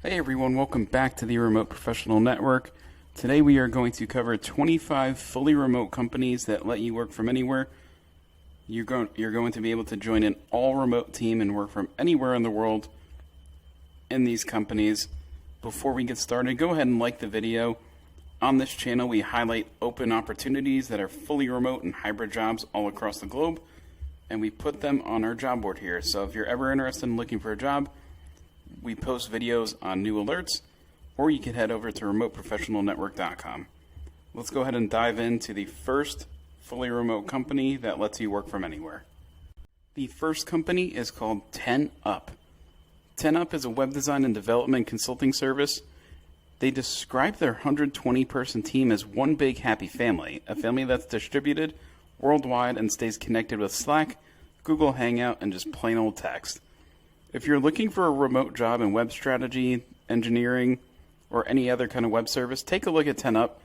Hey everyone, welcome back to the Remote Professional Network. Today we are going to cover 25 fully remote companies that let you work from anywhere. You're going to be able to join an all-remote team and work from anywhere in the world in these companies. Before we get started, go ahead and like the video. On this channel, we highlight open opportunities that are fully remote and hybrid jobs all across the globe, and we put them on our job board here. So if you're ever interested in looking for a job, we post videos on new alerts, or you can head over to remoteprofessionalnetwork.com. Let's go ahead and dive into the first fully remote company that lets you work from anywhere. The first company is called 10up. 10up is a web design and development consulting service. They describe their 120-person team as one big happy family, a family that's distributed worldwide and stays connected with Slack, Google Hangout, and just plain old text. If you're looking for a remote job in web strategy, engineering, or any other kind of web service, take a look at 10up.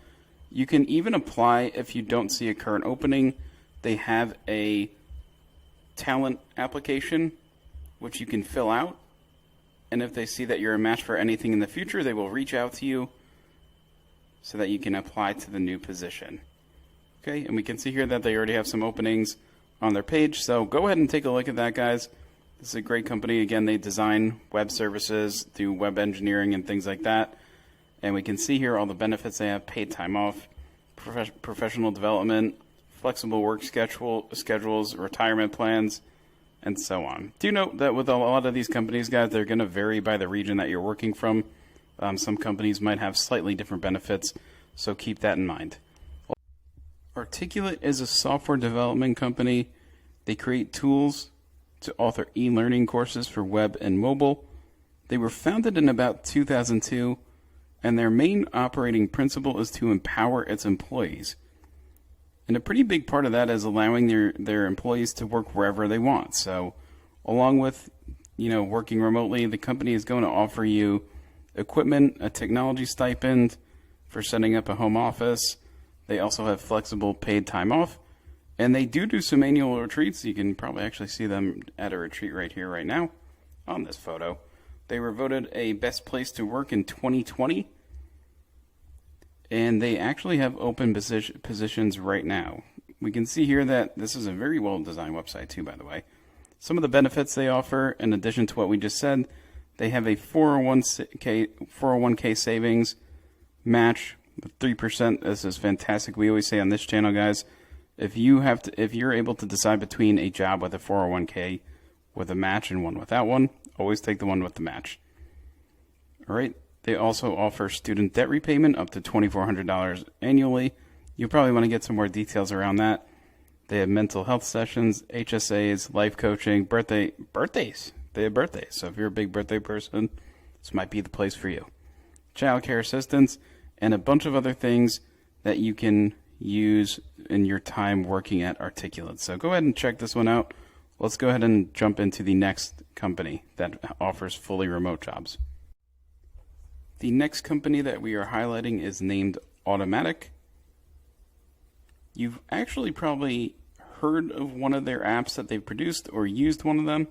You can even apply if you don't see a current opening. They have a talent application which you can fill out, and if they see that you're a match for anything in the future, they will reach out to you so that you can apply to the new position. Okay, and we can see here that they already have some openings on their page, so go ahead and take a look at that, guys. This is a great company. Again, they design web services, do web engineering and things like that. And we can see here all the benefits they have: paid time off, professional development, flexible work schedules, retirement plans, and so on. Do note that with a lot of these companies, guys, they're going to vary by the region that you're working from. Some companies might have slightly different benefits, so keep that in mind. Articulate is a software development company. They create tools to author e-learning courses for web and mobile. They were founded in about 2002, and their main operating principle is to empower its employees. And a pretty big part of that is allowing their employees to work wherever they want. So along with, working remotely, the company is going to offer you equipment, a technology stipend for setting up a home office. They also have flexible paid time off. And they do some annual retreats. You can probably actually see them at a retreat right here, right now, on this photo. They were voted a best place to work in 2020. And they actually have open positions right now. We can see here that this is a very well-designed website too, by the way. Some of the benefits they offer, in addition to what we just said, they have a 401k savings match with 3%. This is fantastic. We always say on this channel, guys, if you're able to decide between a job with a 401k with a match and one without one, always take the one with the match. All right. They also offer student debt repayment up to $2,400 annually. You probably want to get some more details around that. They have mental health sessions, HSAs, life coaching, birthdays. They have birthdays. So if you're a big birthday person, this might be the place for you. Childcare assistance, and a bunch of other things that you can use in your time working at Articulate. So go ahead and check this one out. Let's go ahead and jump into the next company that offers fully remote jobs. The next company that we are highlighting is named Automattic. You've actually probably heard of one of their apps that they've produced or used one of them.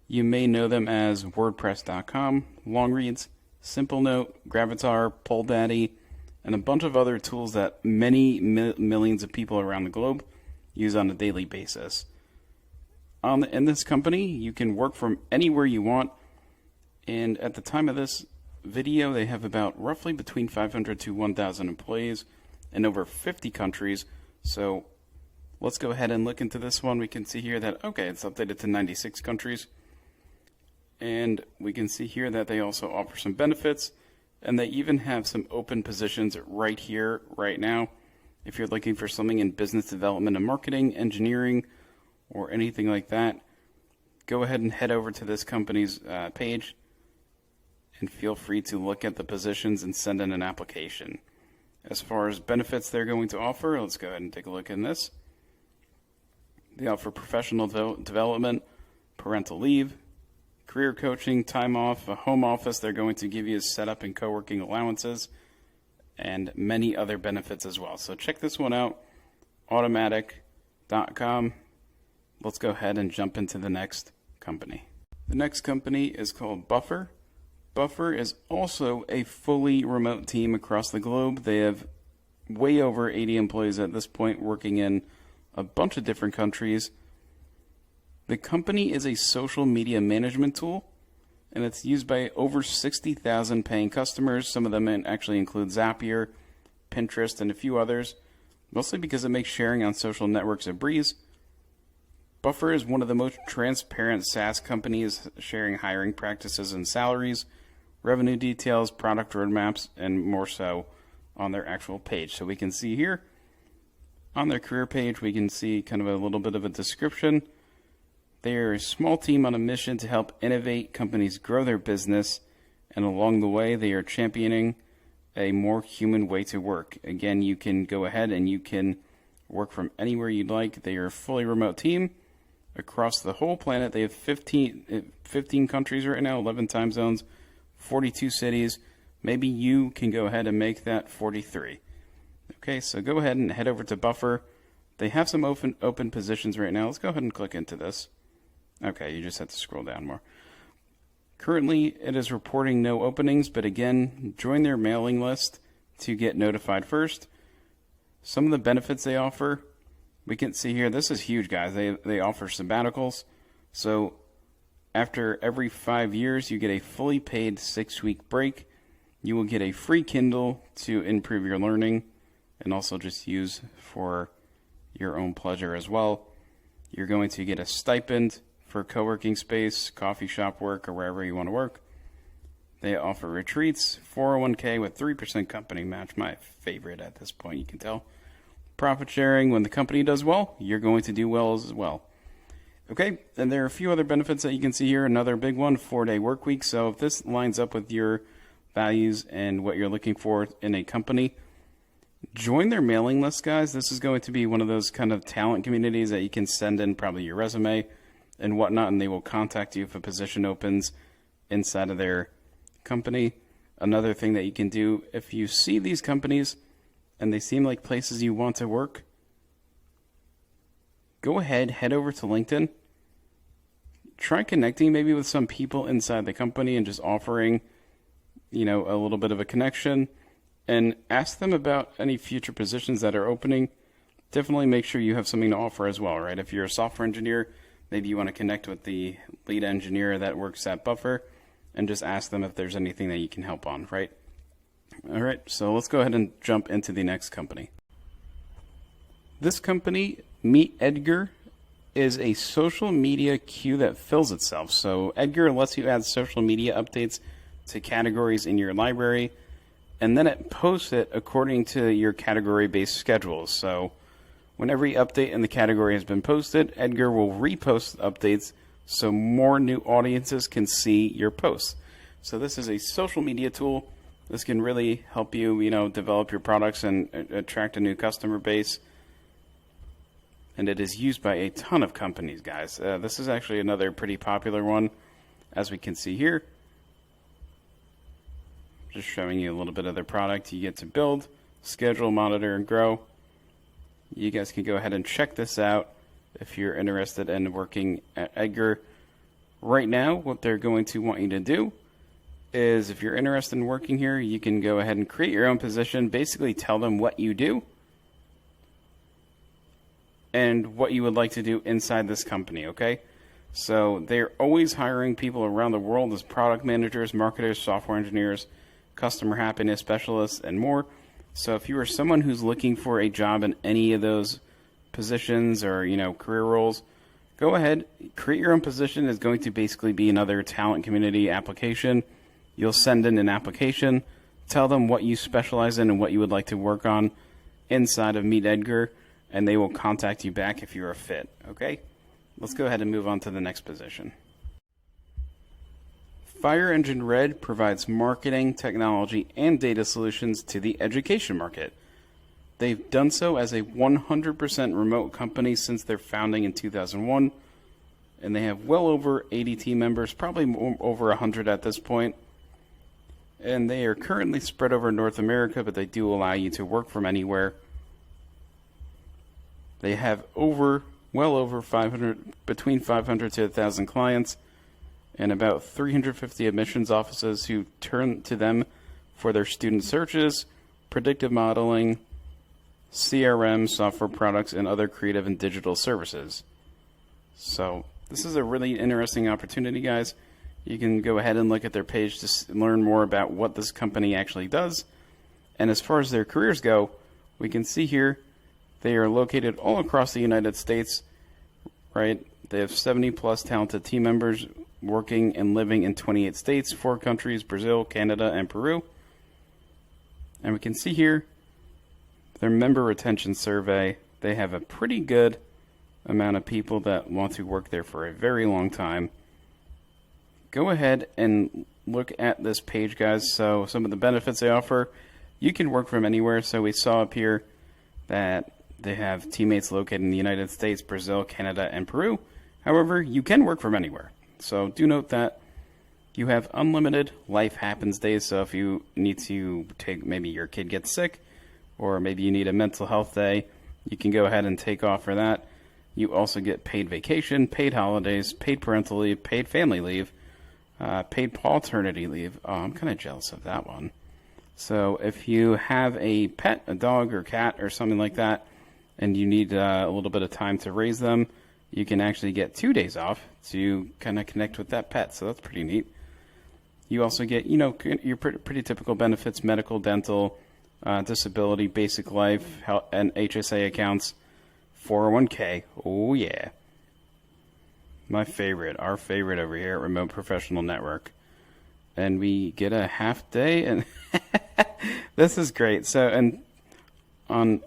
You may know them as WordPress.com, Longreads, SimpleNote, Gravatar, PollDaddy, and a bunch of other tools that many millions of people around the globe use on a daily basis. In this company, you can work from anywhere you want, and at the time of this video, they have about roughly between 500 to 1,000 employees in over 50 countries. So let's go ahead and look into this one. We can see here that, okay, it's updated to 96 countries. And we can see here that they also offer some benefits, and they even have some open positions right here, right now. If you're looking for something in business development and marketing, engineering, or anything like that, go ahead and head over to this company's page and feel free to look at the positions and send in an application. As far as benefits they're going to offer, let's go ahead and take a look in this. They offer professional development, parental leave, career coaching, time off, a home office. They're going to give you setup and co-working allowances, and many other benefits as well. So check this one out, Automattic.com. Let's go ahead and jump into the next company. The next company is called Buffer. Buffer is also a fully remote team across the globe. They have way over 80 employees at this point, working in a bunch of different countries. The company is a social media management tool, and it's used by over 60,000 paying customers. Some of them actually include Zapier, Pinterest, and a few others, mostly because it makes sharing on social networks a breeze. Buffer is one of the most transparent SaaS companies, sharing hiring practices and salaries, revenue details, product roadmaps, and more so on their actual page. So we can see here on their career page, we can see kind of a little bit of a description. They are a small team on a mission to help innovate companies grow their business, and along the way, they are championing a more human way to work. Again, you can go ahead and you can work from anywhere you'd like. They are a fully remote team across the whole planet. They have 15 countries right now, 11 time zones, 42 cities. Maybe you can go ahead and make that 43. Okay, so go ahead and head over to Buffer. They have some open positions right now. Let's go ahead and click into this. Okay, you just have to scroll down more. Currently, it is reporting no openings, but again, join their mailing list to get notified first. Some of the benefits they offer, we can see here, this is huge, guys. They offer sabbaticals. So after every 5 years, you get a fully paid 6-week break. You will get a free Kindle to improve your learning and also just use for your own pleasure as well. You're going to get a stipend for co-working space, coffee shop work, or wherever you want to work. They offer retreats, 401k with 3% company match, my favorite at this point, you can tell. Profit sharing, when the company does well, you're going to do well as well. Okay, and there are a few other benefits that you can see here. Another big one, 4-day work week. So if this lines up with your values and what you're looking for in a company, join their mailing list, guys. This is going to be one of those kind of talent communities that you can send in probably your resume and whatnot, and they will contact you if a position opens inside of their company. Another thing that you can do, if you see these companies and they seem like places you want to work, go ahead, head over to LinkedIn, try connecting maybe with some people inside the company and just offering, a little bit of a connection, and ask them about any future positions that are opening. Definitely make sure you have something to offer as well, right? If you're a software engineer, maybe you want to connect with the lead engineer that works at Buffer and just ask them if there's anything that you can help on, right? All right, so let's go ahead and jump into the next company. This company, MeetEdgar, is a social media queue that fills itself. So Edgar lets you add social media updates to categories in your library, and then it posts it according to your category-based schedules. So when every update in the category has been posted, Edgar will repost updates so more new audiences can see your posts. So this is a social media tool. This can really help you, develop your products and attract a new customer base. And it is used by a ton of companies, guys. This is actually another pretty popular one, as we can see here. Just showing you a little bit of their product. You get to build, schedule, monitor, and grow. You guys can go ahead and check this out if you're interested in working at Edgar. Right now, what they're going to want you to do is, if you're interested in working here, you can go ahead and create your own position. Basically tell them what you do and what you would like to do inside this company, okay? So they're always hiring people around the world as product managers, marketers, software engineers, customer happiness specialists, and more. So if you are someone who's looking for a job in any of those positions or, career roles, go ahead, create your own position. It's going to basically be another talent community application. You'll send in an application, tell them what you specialize in and what you would like to work on inside of MeetEdgar, and they will contact you back if you're a fit, okay? Let's go ahead and move on to the next position. Fire Engine Red provides marketing, technology, and data solutions to the education market. They've done so as a 100% remote company since their founding in 2001, and they have well over 80 team members, probably over 100 at this point. And they are currently spread over North America, but they do allow you to work from anywhere. They have well over 500, between 500 to 1,000 clients, and about 350 admissions offices who turn to them for their student searches, predictive modeling, CRM, software products, and other creative and digital services. So this is a really interesting opportunity, guys. You can go ahead and look at their page to learn more about what this company actually does. And as far as their careers go, we can see here they are located all across the United States, right? They have 70 plus talented team members working and living in 28 states, 4 countries, Brazil, Canada, and Peru. And we can see here their member retention survey. They have a pretty good amount of people that want to work there for a very long time. Go ahead and look at this page, guys. So some of the benefits they offer, you can work from anywhere. So we saw up here that they have teammates located in the United States, Brazil, Canada, and Peru. However, you can work from anywhere. So do note that you have unlimited life happens days. So if you need to take, maybe your kid gets sick, or maybe you need a mental health day, you can go ahead and take off for that. You also get paid vacation, paid holidays, paid parental leave, paid family leave, paid paternity leave. Oh, I'm kind of jealous of that one. So if you have a pet, a dog or cat or something like that, and you need a little bit of time to raise them, you can actually get 2 days off to kind of connect with that pet. So that's pretty neat. You also get, you know, your pretty typical benefits: medical, dental, disability, basic life, health, and HSA accounts, 401k. Oh yeah. My favorite, our favorite over here at Remote Professional Network. And we get a half day, and this is great. So, and on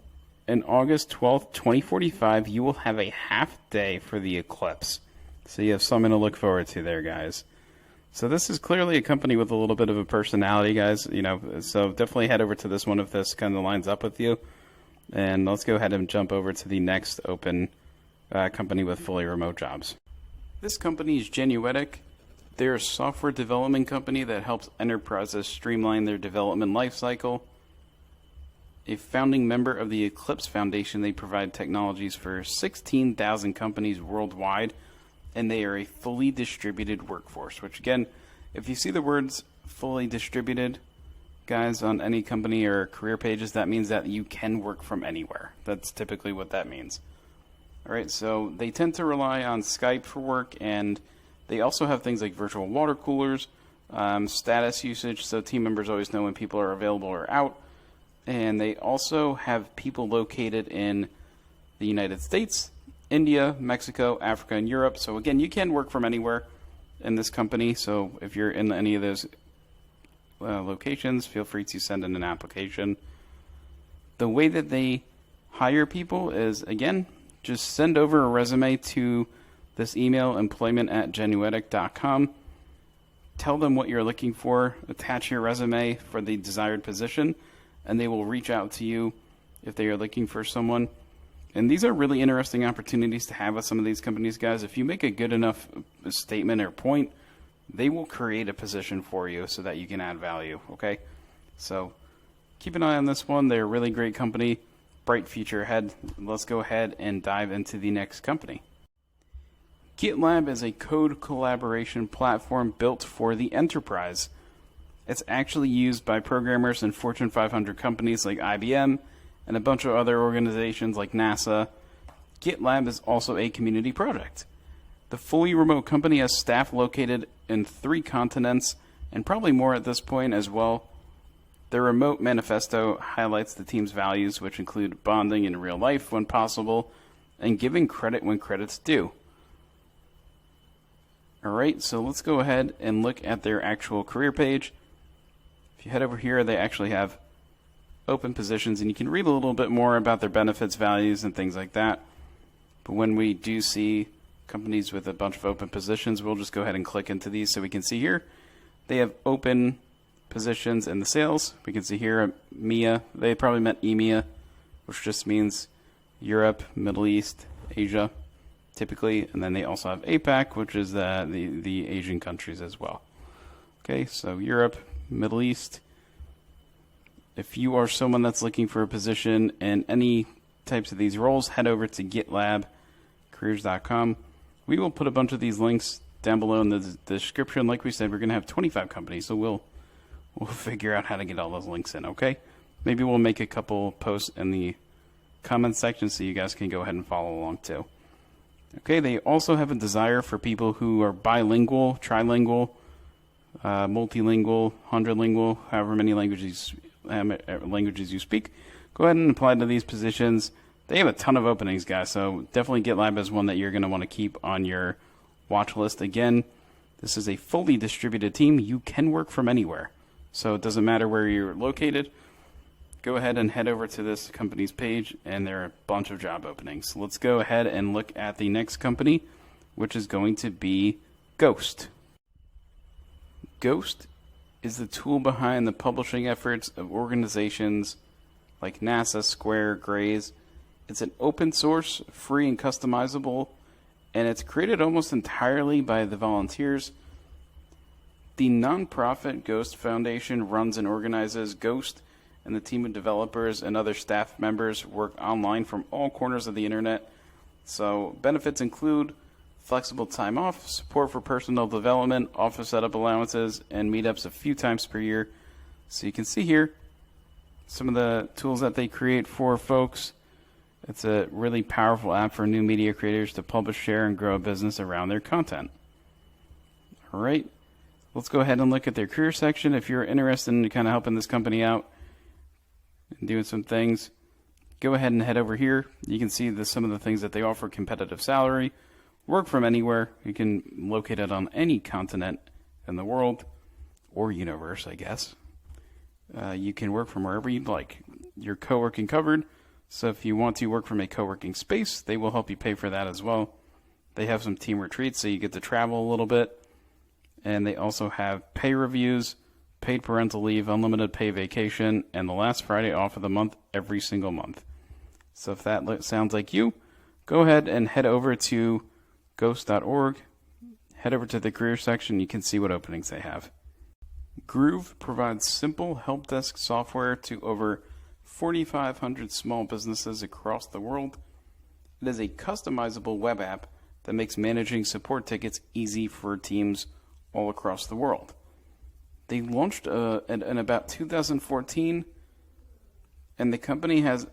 August 12th, 2045, you will have a half day for the eclipse. So you have something to look forward to there, guys. So this is clearly a company with a little bit of a personality, guys. You know, so definitely head over to this one if this kind of lines up with you. And let's go ahead and jump over to the next open company with fully remote jobs. This company is Genuitec. They're a software development company that helps enterprises streamline their development lifecycle. A founding member of the Eclipse Foundation, they provide technologies for 16,000 companies worldwide, and they are a fully distributed workforce, which again, if you see the words fully distributed, guys, on any company or career pages, that means that you can work from anywhere. That's typically what that means. All right, so they tend to rely on Skype for work, and they also have things like virtual water coolers, status usage, so team members always know when people are available or out. And they also have people located in the United States, India, Mexico, Africa, and Europe. So again, you can work from anywhere in this company. So if you're in any of those locations, feel free to send in an application. The way that they hire people is, again, just send over a resume to this email, employment@genuitec.com. Tell them what you're looking for, attach your resume for the desired position, and they will reach out to you if they are looking for someone. And these are really interesting opportunities to have with some of these companies, guys. If you make a good enough statement or point, they will create a position for you so that you can add value, okay? So keep an eye on this one. They're a really great company, bright future ahead. Let's go ahead and dive into the next company. GitLab is a code collaboration platform built for the enterprise. It's actually used by programmers in Fortune 500 companies like IBM and a bunch of other organizations like NASA. GitLab is also a community project. The fully remote company has staff located in 3 continents and probably more at this point as well. Their remote manifesto highlights the team's values, which include bonding in real life when possible and giving credit when credit's due. Alright, so let's go ahead and look at their actual career page. If you head over here, they actually have open positions, and you can read a little bit more about their benefits, values, and things like that. But when we do see companies with a bunch of open positions, we'll just go ahead and click into these so we can see here. They have open positions in the sales. We can see here EMEA. They probably meant EMEA, which just means Europe, Middle East, Asia, typically. And then they also have APAC, which is the Asian countries as well. Okay, so Europe, Middle East. If you are someone that's looking for a position in any types of these roles, head over to GitLabCareers.com. We will put a bunch of these links down below in the description. Like we said, we're going to have 25 companies, so we'll figure out how to get all those links in, okay? Maybe we'll make a couple posts in the comment section so you guys can go ahead and follow along too. Okay, they also have a desire for people who are bilingual, trilingual, multilingual, hundredlingual, however many languages you speak. Go ahead and apply to these positions. They have a ton of openings, guys, so definitely GitLab is one that you're going to want to keep on your watch list. Again, this is a fully distributed team. You can work from anywhere, so it doesn't matter where you're located. Go ahead and head over to this company's page, and there are a bunch of job openings. Let's go ahead and look at the next company, which is going to be Ghost. Ghost is the tool behind the publishing efforts of organizations like NASA, Square, Graze. It's an open source, free and customizable, and it's created almost entirely by the volunteers. The nonprofit Ghost Foundation runs and organizes Ghost, and the team of developers and other staff members work online from all corners of the internet. So benefits include flexible time off, support for personal development, office setup allowances, and meetups a few times per year. So you can see here some of the tools that they create for folks. It's a really powerful app for new media creators to publish, share, and grow a business around their content. All right, let's go ahead and look at their career section. If you're interested in kind of helping this company out and doing some things, go ahead and head over here. You can see some of the things that they offer: competitive salary, work from anywhere. You can locate it on any continent in the world or universe, I guess. You can work from wherever you'd like. Your co-working covered. So if you want to work from a co-working space, they will help you pay for that as well. They have some team retreats, so you get to travel a little bit. And they also have pay reviews, paid parental leave, unlimited pay vacation, and the last Friday off of the month every single month. So if that sounds like you, go ahead and head over to ghost.org. Head over to the career section. You can see what openings they have. Groove provides simple help desk software to over 4,500 small businesses across the world. It is a customizable web app that makes managing support tickets easy for teams all across the world. They launched in about 2014, and the company has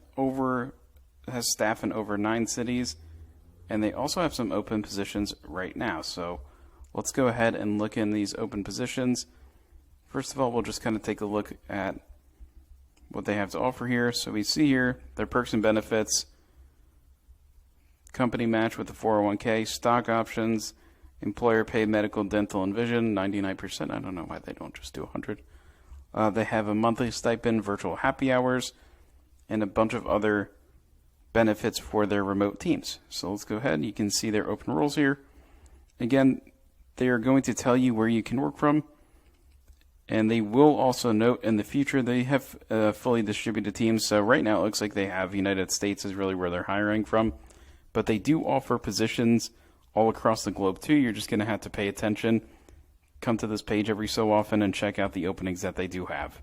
staff in over 9 cities, and they also have some open positions right now. So let's go ahead and look in these open positions. First of all, we'll just kind of take a look at what they have to offer here. So we see here their perks and benefits, company match with the 401k, stock options, employer paid medical, dental, and vision, 99%. I don't know why they don't just do 100. They have a monthly stipend, virtual happy hours, and a bunch of other benefits for their remote teams. So let's go ahead. You can see their open roles here. Again, they are going to tell you where you can work from. And they will also note in the future they have fully distributed teams. So right now it looks like they have United States is really where they're hiring from. But they do offer positions all across the globe too. You're just going to have to pay attention. Come to this page every so often and check out the openings that they do have.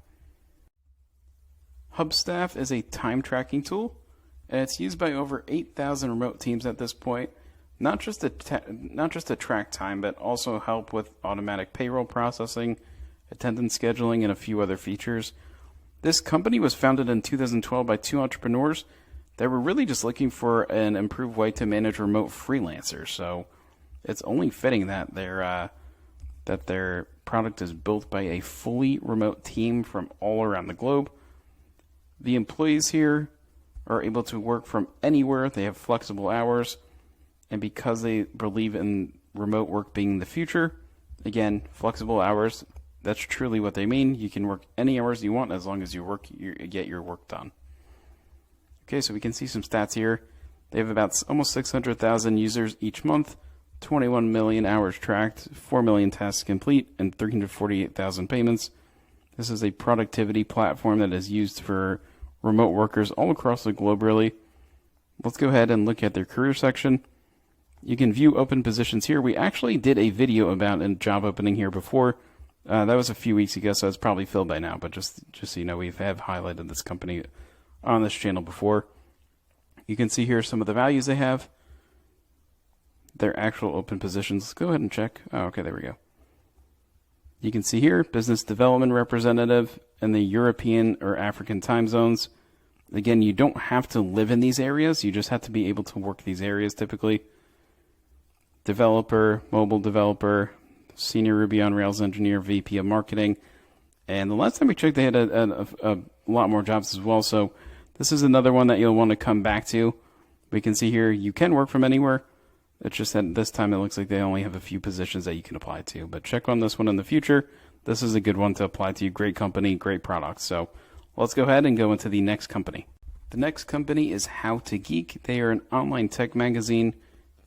HubStaff is a time tracking tool, and it's used by over 8,000 remote teams at this point. Not just to track time, but also help with automatic payroll processing, attendance scheduling, and a few other features. This company was founded in 2012 by 2 entrepreneurs that were really just looking for an improved way to manage remote freelancers. So it's only fitting that their product is built by a fully remote team from all around the globe. The employees here are able to work from anywhere. They have flexible hours, and because they believe in remote work being the future, again, flexible hours. That's truly what they mean. You can work any hours you want as long as you get your work done. Okay, so we can see some stats here. They have about almost 600,000 users each month, 21 million hours tracked, 4 million tasks complete, and 348,000 payments. This is a productivity platform that is used for remote workers all across the globe, really. Let's go ahead and look at their career section. You can view open positions here. We actually did a video about a job opening here before. That was a few weeks ago, so it's probably filled by now. But just so you know, we have highlighted this company on this channel before. You can see here some of the values they have. their actual open positions. Let's go ahead and check. Oh, okay, there we go. You can see here, business development representative in the European or African time zones. Again, you don't have to live in these areas. You just have to be able to work these areas typically. Developer, mobile developer, senior Ruby on Rails engineer, VP of marketing. And the last time we checked, they had a lot more jobs as well. So this is another one that you'll want to come back to. We can see here you can work from anywhere. It's just that this time it looks like they only have a few positions that you can apply to. But check on this one in the future. This is a good one to apply to. Great company, great product. So let's go ahead and go into the next company. The next company is How to Geek. They are an online tech magazine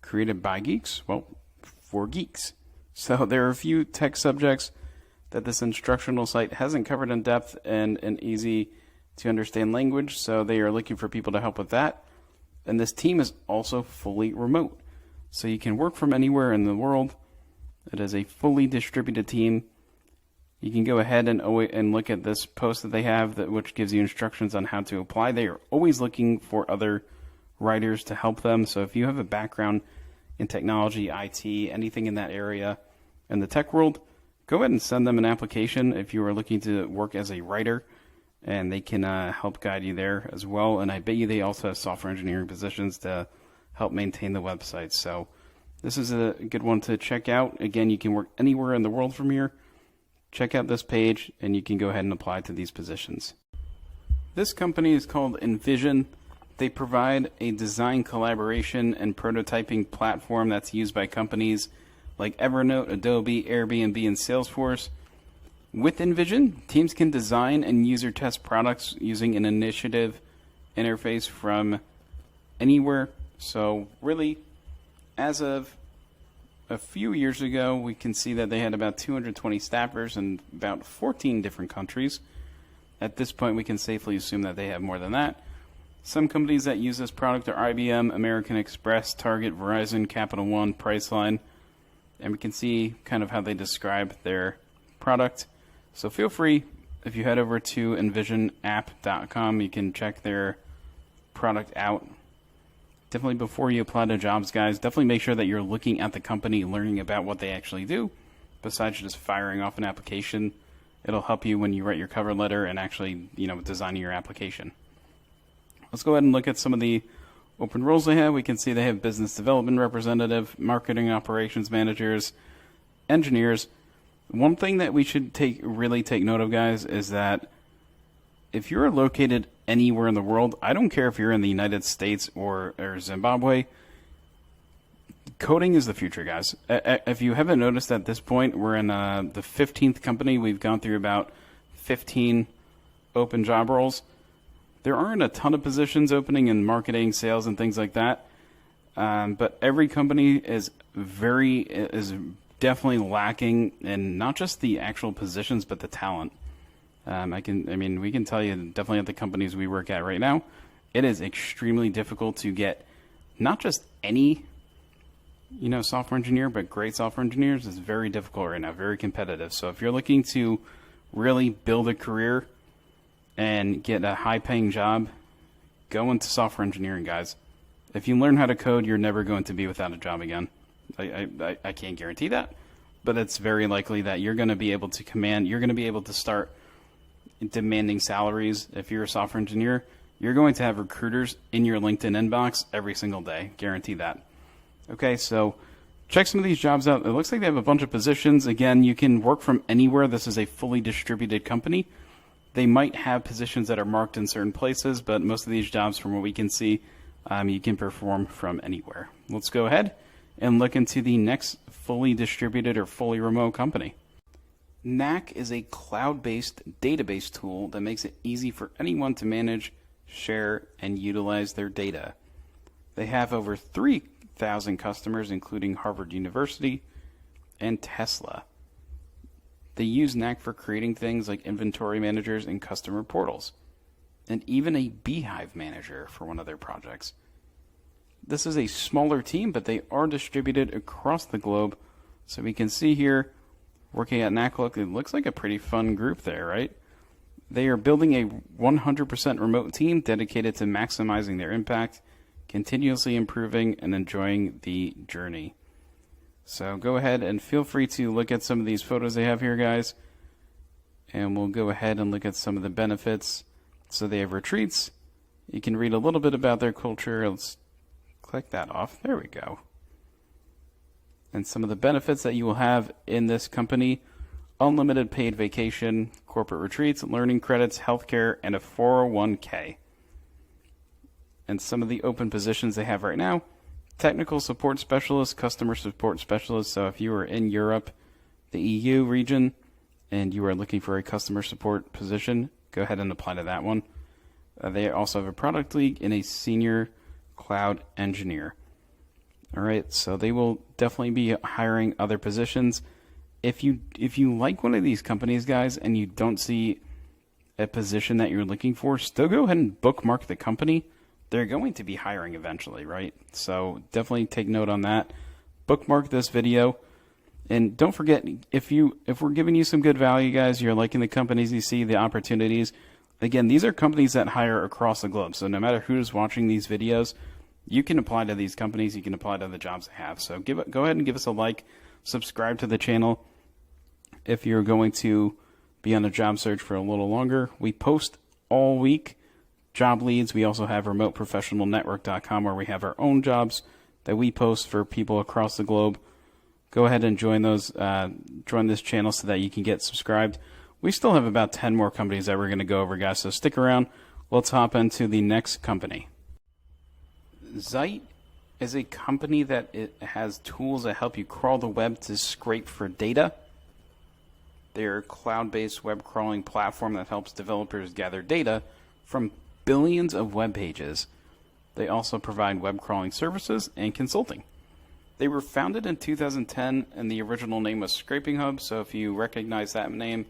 created by geeks, well, for geeks. So there are a few tech subjects that this instructional site hasn't covered in depth and an easy to understand language. So they are looking for people to help with that. And this team is also fully remote. So you can work from anywhere in the world. It is a fully distributed team. You can go ahead and look at this post that they have, which gives you instructions on how to apply. They are always looking for other writers to help them. So if you have a background in technology, IT, anything in that area in the tech world, go ahead and send them an application if you are looking to work as a writer, and they can help guide you there as well. And I bet you they also have software engineering positions to help maintain the website. So this is a good one to check out. Again, you can work anywhere in the world from here. Check out this page and you can go ahead and apply to these positions. This company is called InVision. They provide a design collaboration and prototyping platform that's used by companies like Evernote, Adobe, Airbnb, and Salesforce. With InVision, teams can design and user test products using an initiative interface from anywhere. So really, as of a few years ago, we can see that they had about 220 staffers in about 14 different countries. At this point, we can safely assume that they have more than that. Some companies that use this product are IBM, American Express, Target, Verizon, Capital One, Priceline. And we can see kind of how they describe their product. So feel free, if you head over to envisionapp.com, you can check their product out. Definitely before you apply to jobs, guys, definitely make sure that you're looking at the company, learning about what they actually do. Besides just firing off an application, it'll help you when you write your cover letter and actually, designing your application. Let's go ahead and look at some of the open roles they have. We can see they have business development representative, marketing operations managers, engineers. One thing that we should really take note of, guys, is that if you're located anywhere in the world, I don't care if you're in the United States or Zimbabwe, coding is the future, guys. If you haven't noticed at this point, we're in the 15th company. We've gone through about 15 open job roles. There aren't a ton of positions opening in marketing, sales, and things like that. But every company is definitely lacking in not just the actual positions, but the talent. We can tell you definitely at the companies we work at right now, it is extremely difficult to get not just any, software engineer, but great software engineers is very difficult right now, very competitive. So if you're looking to really build a career and get a high-paying job, go into software engineering, guys. If you learn how to code, you're never going to be without a job again. I can't guarantee that, but it's very likely that you're going to be able to start demanding salaries. If you're a software engineer, you're going to have recruiters in your LinkedIn inbox every single day. Guarantee that. Okay, so check some of these jobs out. It looks like they have a bunch of positions. Again, you can work from anywhere. This is a fully distributed company. They might have positions that are marked in certain places, but most of these jobs, from what we can see, you can perform from anywhere. Let's go ahead and look into the next fully distributed or fully remote company. Knack is a cloud-based database tool that makes it easy for anyone to manage, share, and utilize their data. They have over 3,000 customers, including Harvard University and Tesla. They use Knack for creating things like inventory managers and customer portals, and even a beehive manager for one of their projects. This is a smaller team, but they are distributed across the globe. So we can see here, working at Knack, it looks like a pretty fun group there, right? They are building a 100% remote team dedicated to maximizing their impact, continuously improving, and enjoying the journey. So go ahead and feel free to look at some of these photos they have here, guys. And we'll go ahead and look at some of the benefits. So they have retreats. You can read a little bit about their culture. Let's click that off. There we go. And some of the benefits that you will have in this company: unlimited paid vacation, corporate retreats, learning credits, healthcare, and a 401k. And some of the open positions they have right now: technical support specialist, customer support specialist. So if you are in Europe, the EU region, and you are looking for a customer support position, go ahead and apply to that one. They also have a product lead and a senior cloud engineer. All right, so they will definitely be hiring other positions. If you like one of these companies, guys, and you don't see a position that you're looking for, still go ahead and bookmark the company. They're going to be hiring eventually, right? So definitely take note on that. Bookmark this video. And don't forget, if we're giving you some good value, guys, you're liking the companies you see, the opportunities. Again, these are companies that hire across the globe. So no matter who's watching these videos, you can apply to these companies. You can apply to the jobs they have. So go ahead and give us a like. Subscribe to the channel. If you're going to be on a job search for a little longer, we post all week job leads. We also have remoteprofessionalnetwork.com, where we have our own jobs that we post for people across the globe. Go ahead and join this channel so that you can get subscribed. We still have about 10 more companies that we're going to go over, guys, so stick around. Let's hop into the next company. Zyte is a company that it has tools that help you crawl the web to scrape for data. They're a cloud-based web crawling platform that helps developers gather data from billions of web pages. They also provide web crawling services and consulting. They were founded in 2010, and the original name was Scraping Hub, so if you recognize that name,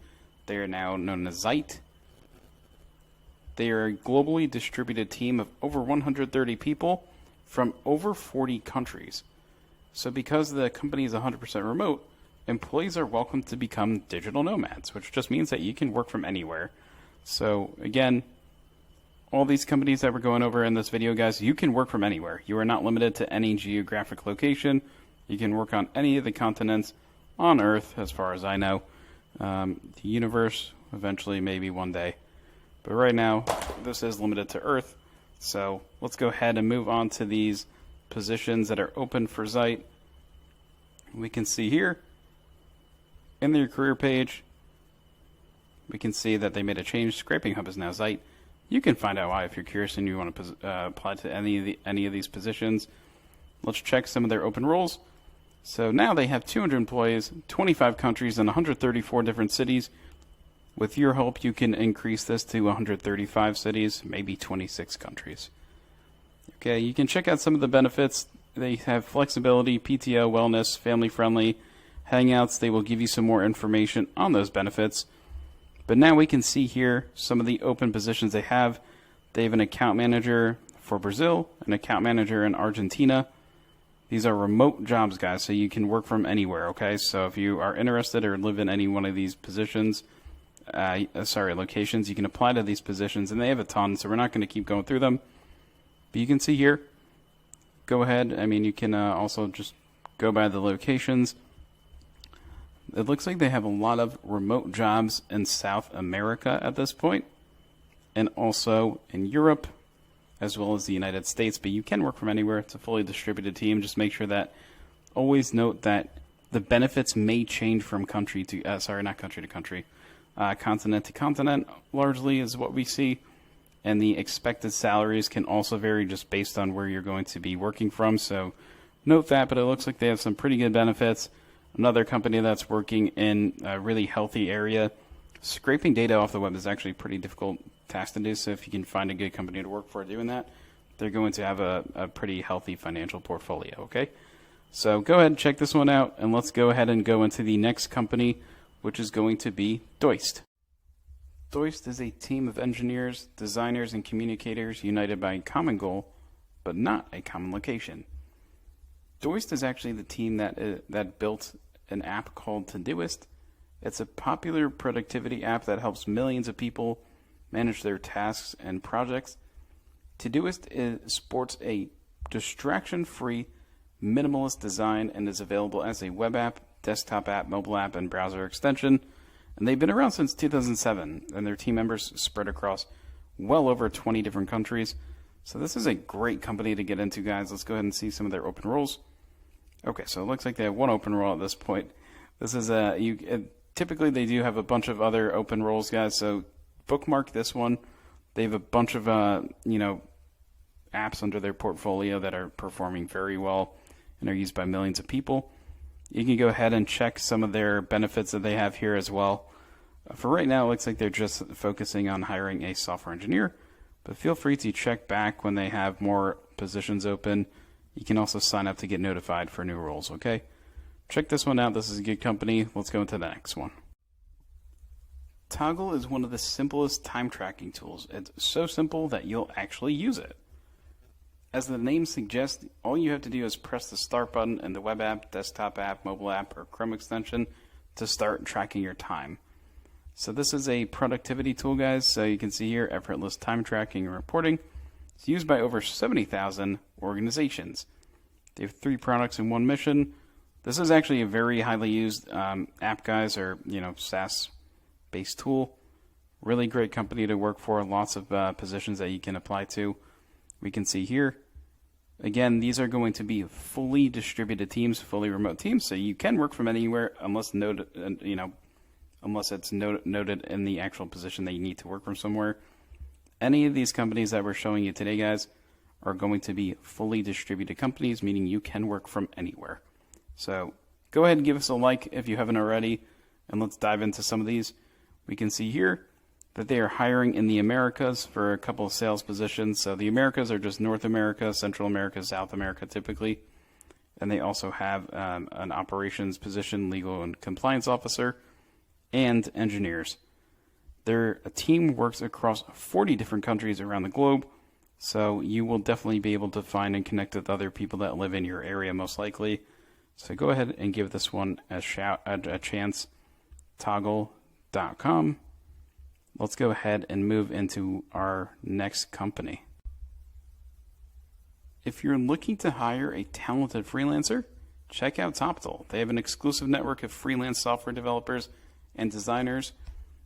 they are now known as Zyte. They are a globally distributed team of over 130 people from over 40 countries. So because the company is 100% remote, employees are welcome to become digital nomads, which just means that you can work from anywhere. So again, all these companies that we're going over in this video, guys, you can work from anywhere. You are not limited to any geographic location. You can work on any of the continents on Earth, as far as I know. The universe, eventually, maybe one day. But right now, this is limited to Earth. So let's go ahead and move on to these positions that are open for Zyte. We can see here in their career page, we can see that they made a change. Scraping Hub is now Zyte. You can find out why if you're curious and you want to apply to any of these positions. Let's check some of their open roles. So now they have 200 employees, 25 countries, and 134 different cities. With your help, you can increase this to 135 cities, maybe 26 countries. Okay, you can check out some of the benefits. They have flexibility, PTO, wellness, family-friendly, Hangouts. They will give you some more information on those benefits. But now we can see here some of the open positions they have. They have an account manager for Brazil, an account manager in Argentina. These are remote jobs, guys, so you can work from anywhere, okay? So if you are interested or live in any one of these positions, locations, you can apply to these positions, and they have a ton, so we're not going to keep going through them. But you can see here, go ahead. I mean, you can also just go by the locations. It looks like they have a lot of remote jobs in South America at this point, and also in Europe, as well as the United States. But you can work from anywhere. It's a fully distributed team. Just make sure that, always note that the benefits may change from country to, not country to country, continent to continent, largely is what we see. And the expected salaries can also vary just based on where you're going to be working from. So note that, but it looks like they have some pretty good benefits. Another company that's working in a really healthy area. Scraping data off the web is actually a pretty difficult task to do, so if you can find a good company to work for doing that, they're going to have a pretty healthy financial portfolio, okay? So go ahead and check this one out, and let's go ahead and go into the next company, which is going to be Doist. Doist is a team of engineers, designers, and communicators united by a common goal, but not a common location. Doist is actually the team that built an app called Todoist. It's a popular productivity app that helps millions of people manage their tasks and projects. Todoist sports a distraction-free minimalist design, and is available as a web app, desktop app, mobile app, and browser extension. And they've been around since 2007, and their team members spread across well over 20 different countries. So this is a great company to get into, guys. Let's go ahead and see some of their open roles. Okay, so it looks like they have one open role at this point. This is typically they do have a bunch of other open roles, guys. So bookmark this one. They have a bunch of apps under their portfolio that are performing very well and are used by millions of people. You can go ahead and check some of their benefits that they have here as well. For right now, it looks like they're just focusing on hiring a software engineer, but feel free to check back when they have more positions open. You can also sign up to get notified for new roles, okay? Check this one out. This is a good company. Let's go into the next one. Toggl is one of the simplest time tracking tools. It's so simple that you'll actually use it. As the name suggests, all you have to do is press the start button in the web app, desktop app, mobile app, or Chrome extension to start tracking your time. So this is a productivity tool, guys. So you can see here, effortless time tracking and reporting. It's used by over 70,000 organizations. They have 3 products and 1 mission. This is actually a very highly used app, guys, or SaaS-based tool. Really great company to work for. Lots of positions that you can apply to. We can see here, again, these are going to be fully distributed teams, fully remote teams, so you can work from anywhere unless it's noted in the actual position that you need to work from somewhere. Any of these companies that we're showing you today, guys, are going to be fully distributed companies, meaning you can work from anywhere. So go ahead and give us a like if you haven't already, and let's dive into some of these. We can see here that they are hiring in the Americas for a couple of sales positions. So the Americas are just North America, Central America, South America typically. And they also have an operations position, legal and compliance officer, and engineers. Their team works across 40 different countries around the globe. So you will definitely be able to find and connect with other people that live in your area most likely. So go ahead and give this one a chance. Toggl.com. Let's go ahead and move into our next company. If you're looking to hire a talented freelancer, check out Toptal. They have an exclusive network of freelance software developers and designers.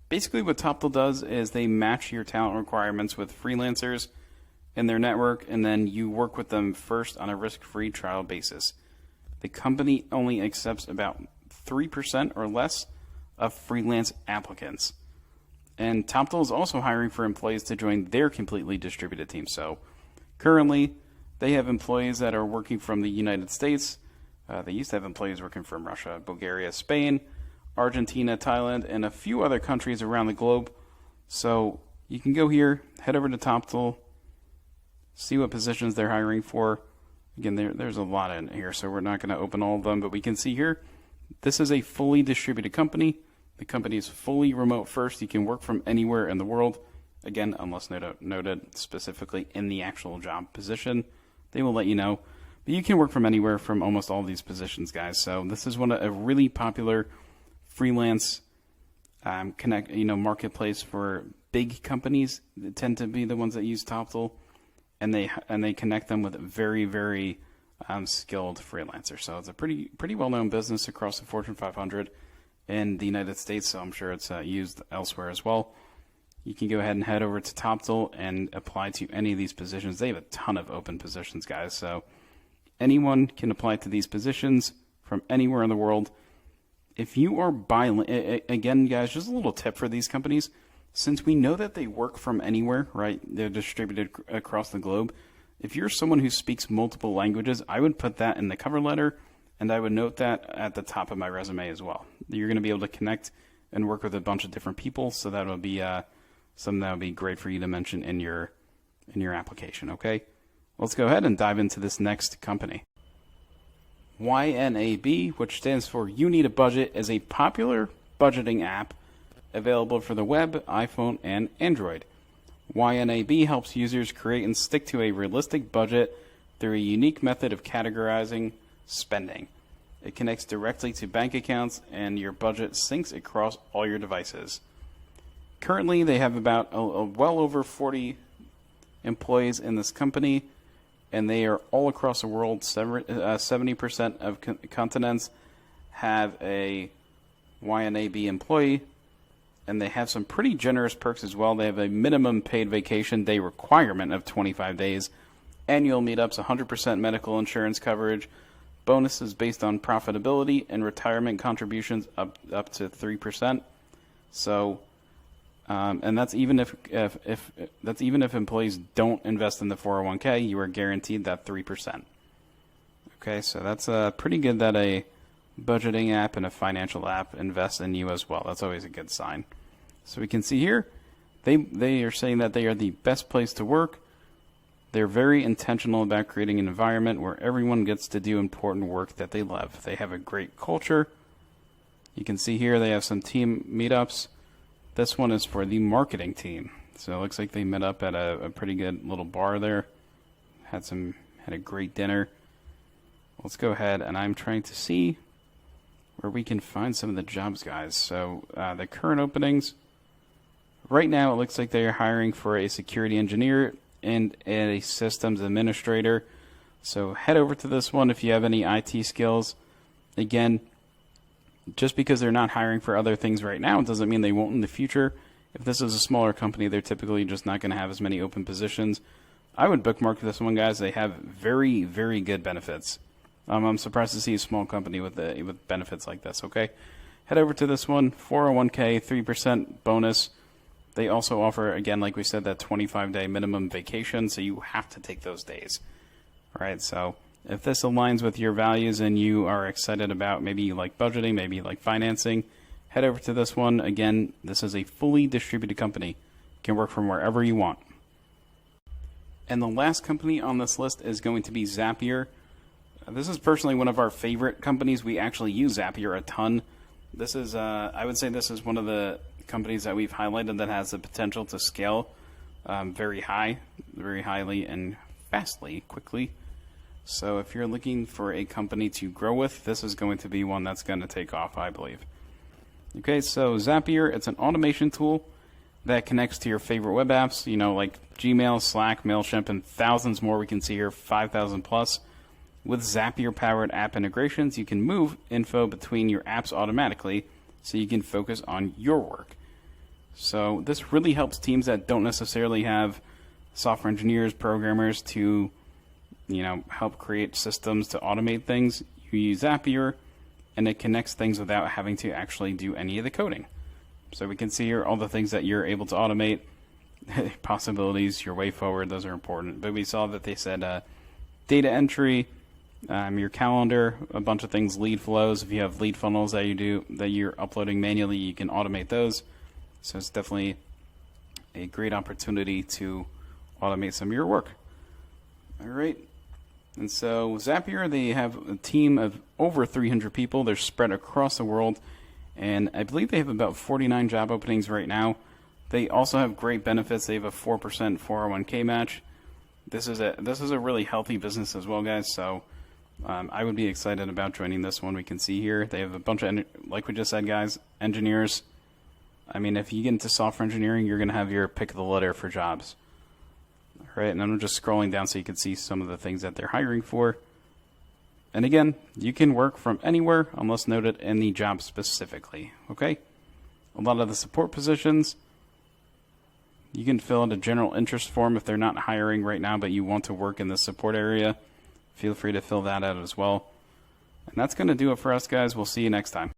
Basically what Toptal does is they match your talent requirements with freelancers in their network, and then you work with them first on a risk-free trial basis. The company only accepts about 3% or less of freelance applicants. And Toptal is also hiring for employees to join their completely distributed team. So currently, they have employees that are working from the United States. They used to have employees working from Russia, Bulgaria, Spain, Argentina, Thailand, and a few other countries around the globe. So you can go here, head over to Toptal, see what positions they're hiring for. Again, there's a lot in here, so we're not going to open all of them, but we can see here, this is a fully distributed company. The company is fully remote first. You can work from anywhere in the world. Again, unless noted specifically in the actual job position, they will let you know. But you can work from anywhere from almost all these positions, guys. So this is a really popular freelance marketplace for big companies that tend to be the ones that use Toptal, and they connect them with very, very skilled freelancers. So it's a pretty well-known business across the Fortune 500 in the United States, so I'm sure it's used elsewhere as well. You can go ahead and head over to Toptal and apply to any of these positions. They have a ton of open positions, guys, so anyone can apply to these positions from anywhere in the world. If you are bilingual, again, guys, just a little tip for these companies. Since we know that they work from anywhere, right? They're distributed across the globe. If you're someone who speaks multiple languages, I would put that in the cover letter, and I would note that at the top of my resume as well. You're going to be able to connect and work with a bunch of different people, so that will be something that would be great for you to mention in your application. Okay, let's go ahead and dive into this next company. YNAB, which stands for You Need a Budget, is a popular budgeting app available for the web, iPhone, and Android. YNAB helps users create and stick to a realistic budget through a unique method of categorizing spending. It connects directly to bank accounts, and your budget syncs across all your devices. Currently, they have about well over 40 employees in this company, and they are all across the world. 70% of continents have a YNAB employee, and they have some pretty generous perks as well. They have a minimum paid vacation day requirement of 25 days, annual meetups, 100% medical insurance coverage, bonuses based on profitability, and retirement contributions up to 3%. So, and that's even if employees don't invest in the 401k, you are guaranteed that 3%. Okay, so that's pretty good that a budgeting app and a financial app invest in you as well. That's always a good sign. So we can see here, they are saying that they are the best place to work. They're very intentional about creating an environment where everyone gets to do important work that they love. They have a great culture. You can see here they have some team meetups. This one is for the marketing team. So it looks like they met up at a pretty good little bar there. Had a great dinner. Let's go ahead, and I'm trying to see where we can find some of the jobs, guys. So the current openings, right now it looks like they are hiring for a security engineer and a systems administrator. So head over to this one if you have any IT skills. Again, just because they're not hiring for other things right now doesn't mean they won't in the future. If this is a smaller company, they're typically just not going to have as many open positions. I would bookmark this one, guys. They have very, very good benefits. I'm surprised to see a small company with benefits like this, okay? Head over to this one, 401k, 3% bonus. They also offer, again, like we said, that 25-day minimum vacation, so you have to take those days. All right, so if this aligns with your values and you are excited about, maybe you like budgeting, maybe you like financing, head over to this one. Again, this is a fully distributed company. You can work from wherever you want. And the last company on this list is going to be Zapier. This is personally one of our favorite companies. We actually use Zapier a ton. This is, I would say this is one of the companies that we've highlighted that has the potential to scale very highly and quickly. So if you're looking for a company to grow with, this is going to be one that's going to take off, I believe. Okay, so Zapier, it's an automation tool that connects to your favorite web apps, like Gmail, Slack, MailChimp, and thousands more. We can see here 5,000 plus. With Zapier-powered app integrations, you can move info between your apps automatically so you can focus on your work. So this really helps teams that don't necessarily have software engineers, programmers to, help create systems to automate things. You use Zapier, and it connects things without having to actually do any of the coding. So we can see here all the things that you're able to automate, possibilities, your way forward, those are important. But we saw that they said data entry, your calendar, a bunch of things, lead flows. If you have lead funnels that you're uploading manually, you can automate those. So it's definitely a great opportunity to automate some of your work. All right. And so Zapier, they have a team of over 300 people. They're spread across the world, and I believe they have about 49 job openings right now. They also have great benefits. They have a 4% 401k match. This is a really healthy business as well, guys. So I would be excited about joining this one. We can see here they have a bunch of, like we just said, guys, engineers. I mean, if you get into software engineering, you're going to have your pick of the litter for jobs. All right, and I'm just scrolling down so you can see some of the things that they're hiring for. And again, you can work from anywhere unless noted in the job specifically, okay? A lot of the support positions, you can fill out a general interest form if they're not hiring right now, but you want to work in the support area. Feel free to fill that out as well. And that's going to do it for us, guys. We'll see you next time.